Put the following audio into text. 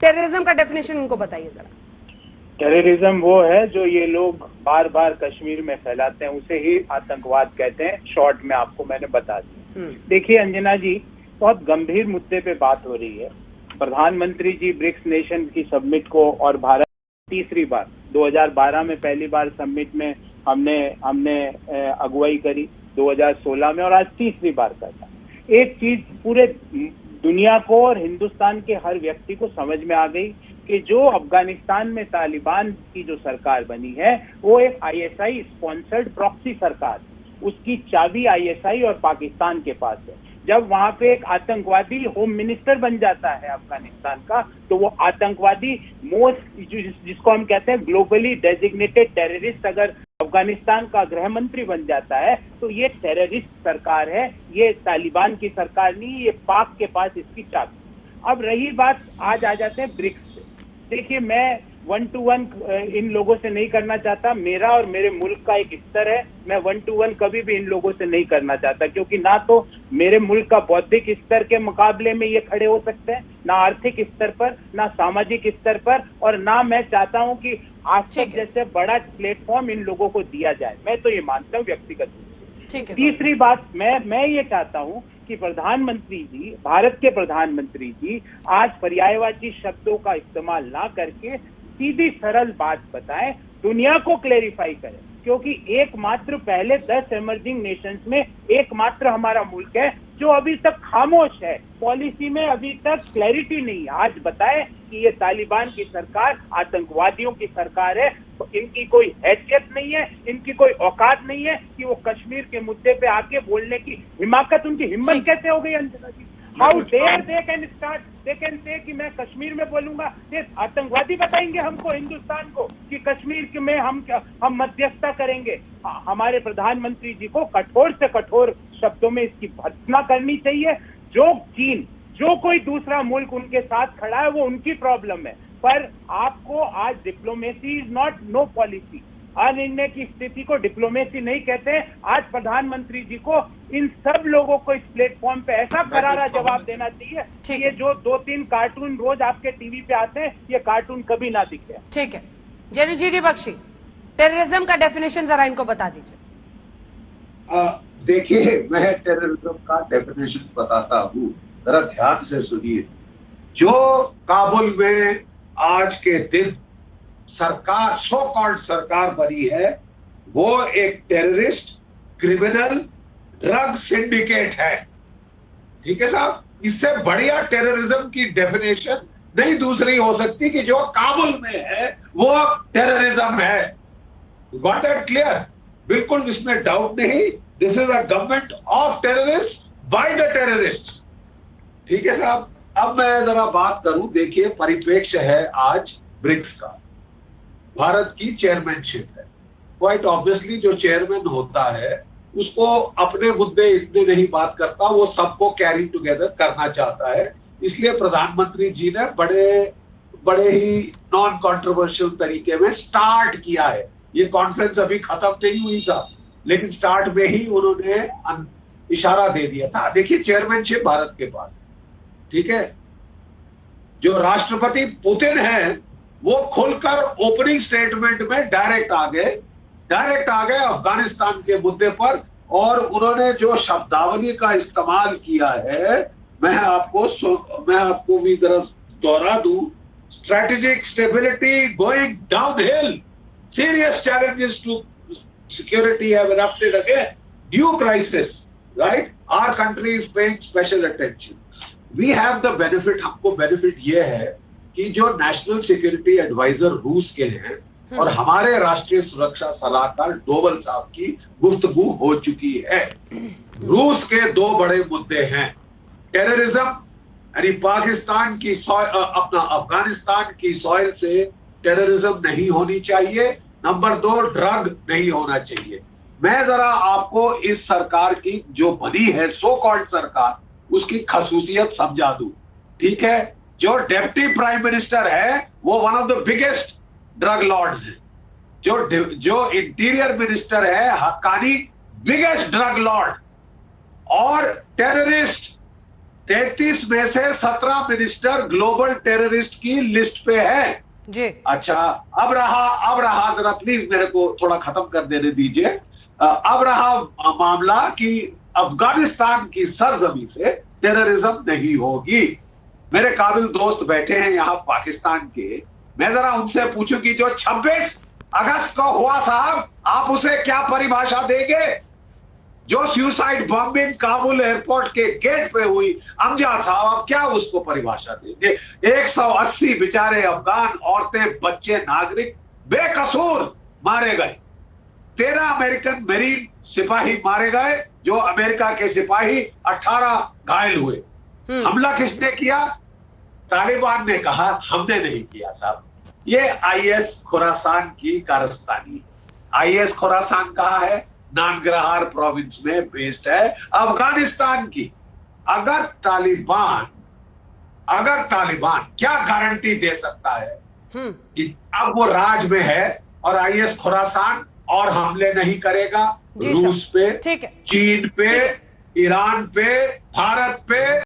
Terrorism का definition इनको बताइए जरा। टेररिज्म वो है जो ये लोग बार बार कश्मीर में फैलाते हैं, उसे ही आतंकवाद कहते हैं। शॉर्ट में आपको मैंने बता दिया। देखिए अंजना जी, बहुत गंभीर मुद्दे पे बात हो रही है। प्रधानमंत्री जी ब्रिक्स नेशन की समिट को, और भारत तीसरी बार, 2012 में पहली बार समिट में हमने अगुवाई करी, 2016 में, और आज तीसरी बार करना। एक चीज पूरे दुनिया को और हिंदुस्तान के हर व्यक्ति को समझ में आ गई कि जो अफगानिस्तान में तालिबान की जो सरकार बनी है वो एक आईएसआई स्पॉन्सर्ड प्रॉक्सी सरकार, उसकी चाबी आईएसआई और पाकिस्तान के पास है। जब वहां पे एक आतंकवादी होम मिनिस्टर बन जाता है अफगानिस्तान का, तो वो आतंकवादी मोस्ट, जिसको हम कहते हैं ग्लोबली डेजिग्नेटेड टेररिस्ट, अगर अफगानिस्तान का गृह मंत्री बन जाता है तो ये टेररिस्ट सरकार है, ये तालिबान की सरकार नहीं, ये पाक के पास इसकी चाबी। अब रही बात, आज आ जाते हैं ब्रिक्स से। देखिए, मैं 1 to 1 इन लोगों से नहीं करना चाहता। मेरा और मेरे मुल्क का एक स्तर है, मैं 1 to 1 कभी भी इन लोगों से नहीं करना चाहता, क्योंकि ना तो मेरे मुल्क का बौद्धिक स्तर के मुकाबले में ये खड़े हो सकते हैं, ना आर्थिक स्तर पर, ना सामाजिक स्तर पर, और ना मैं चाहता हूं कि आज तक जैसे बड़ा प्लेटफॉर्म इन लोगों को दिया जाए। मैं तो ये मानता हूँ व्यक्तिगत रूप से। तीसरी बात, मैं ये चाहता हूँ कि प्रधानमंत्री जी, भारत के प्रधानमंत्री जी आज पर्यायवाची शब्दों का इस्तेमाल ना करके सीधी सरल बात बताएं, दुनिया को क्लेरिफाई करें, क्योंकि एकमात्र पहले 10 इमर्जिंग नेशंस में एकमात्र हमारा मुल्क है जो अभी तक खामोश है, पॉलिसी में अभी तक क्लैरिटी नहीं है। आज बताएं कि ये तालिबान की सरकार आतंकवादियों की सरकार है, तो इनकी कोई हैसियत नहीं है, इनकी कोई औकात नहीं है कि वो कश्मीर के मुद्दे पे आके बोलने की हिमाकत, उनकी हिम्मत कैसे हो गई Anjana ji? How dare they can say कि मैं कश्मीर में बोलूंगा? ये आतंकवादी बताएंगे हमको, हिंदुस्तान को, कि कश्मीर में हम मध्यस्थता करेंगे। हमारे प्रधानमंत्री जी को कठोर से कठोर शब्दों में इसकी भर्त्सना करनी चाहिए। जो चीन, जो कोई दूसरा मुल्क उनके साथ खड़ा है वो उनकी प्रॉब्लम है, पर आपको आज diplomacy is not no policy. अनिर्णय की स्थिति को डिप्लोमेसी नहीं कहते। आज प्रधानमंत्री जी को इन सब लोगों को इस प्लेटफॉर्म पे ऐसा करारा जवाब देना चाहिए कि ये जो 2-3 कार्टून रोज आपके टीवी पे आते हैं, ये कार्टून कभी ना दिखे। ठीक है, जनुजी बख्शी, टेररिज्म का डेफिनेशन जरा इनको बता दीजिए। देखिए, मैं टेररिज्म का डेफिनेशन बताता हूँ, जरा ध्यान से सुनिए। जो काबुल में आज के दिन सरकार, सो कॉल्ड सरकार बनी है, वो एक टेररिस्ट, क्रिमिनल, ड्रग सिंडिकेट है। ठीक है साहब, इससे बढ़िया टेररिज्म की डेफिनेशन नहीं दूसरी हो सकती कि जो काबुल में है वो टेररिज्म है। Got that clear? बिल्कुल इसमें डाउट नहीं। This is a government of terrorist by the terrorist. ठीक है साहब, अब मैं जरा बात करूं। देखिए, परिप्रेक्ष्य है आज ब्रिक्स का, भारत की चेयरमैनशिप है। क्वाइट ऑब्वियसली जो चेयरमैन होता है उसको अपने मुद्दे इतने नहीं बात करता, वो सबको कैरी टुगेदर करना चाहता है। इसलिए प्रधानमंत्री जी ने बड़े ही नॉन कंट्रोवर्शियल तरीके में स्टार्ट किया है। ये कॉन्फ्रेंस अभी खत्म नहीं हुई साहब, लेकिन स्टार्ट में ही उन्होंने इशारा दे दिया था। देखिए, चेयरमैनशिप भारत के पास, ठीक है। जो राष्ट्रपति पुतिन है वो खुलकर ओपनिंग स्टेटमेंट में डायरेक्ट आ गए अफगानिस्तान के मुद्दे पर, और उन्होंने जो शब्दावली का इस्तेमाल किया है, मैं आपको भी जरा दोहरा दूं। Strategic stability going downhill, serious challenges to security have erupted again, new crisis, right? Our country is paying special attention. We have the benefit, हमको बेनिफिट ये है कि जो नेशनल सिक्योरिटी एडवाइजर रूस के हैं और हमारे राष्ट्रीय सुरक्षा सलाहकार डोवल साहब की गुफ्तगू हो चुकी है। रूस के 2 बड़े मुद्दे हैं, टेररिज्म यानी पाकिस्तान की अपना अफगानिस्तान की सॉइल से टेररिज्म नहीं होनी चाहिए, नंबर 2 ड्रग नहीं होना चाहिए। मैं जरा आपको इस सरकार की जो बनी है सो कॉल्ड सरकार, उसकी खसूसियत समझा दूं। ठीक है, जो डेप्टी प्राइम मिनिस्टर है वो one of the biggest drug lords है। जो इंटीरियर मिनिस्टर है हक्कानी, बिगेस्ट ड्रग लॉर्ड और टेररिस्ट 33 में से 17 मिनिस्टर ग्लोबल टेररिस्ट की लिस्ट पे है। जी। अच्छा, अब रहा जरा प्लीज मेरे को थोड़ा खत्म कर देने दीजिए। अब रहा मामला कि अफगानिस्तान की सरजमी से टेररिज्म नहीं होगी। मेरे काबिल दोस्त बैठे हैं यहां पाकिस्तान के, मैं जरा उनसे पूछूं कि जो 26 अगस्त को हुआ साहब, आप उसे क्या परिभाषा देंगे? जो सुसाइड बॉम्बिंग काबुल एयरपोर्ट के गेट पे हुई, अमजद साहब आप क्या उसको परिभाषा देंगे? 180 बेचारे अफगान औरतें, बच्चे, नागरिक बेकसूर मारे गए। 13 अमेरिकन मेरीन सिपाही मारे गए, जो अमेरिका के सिपाही, 18 घायल हुए। हमला किसने किया? तालिबान ने कहा हमने नहीं किया साहब। ये आईएस खुरासान की कारस्तानी है। आईएस खुरासान कहाँ है? नानगरहार प्रोविंस में बेस्ड है, अफगानिस्तान की। अगर तालिबान क्या गारंटी दे सकता है कि अब वो राज में है और आईएस खुरासान और हमले नहीं करेगा रूस पे, चीन पे, ईरान पे, भारत पे?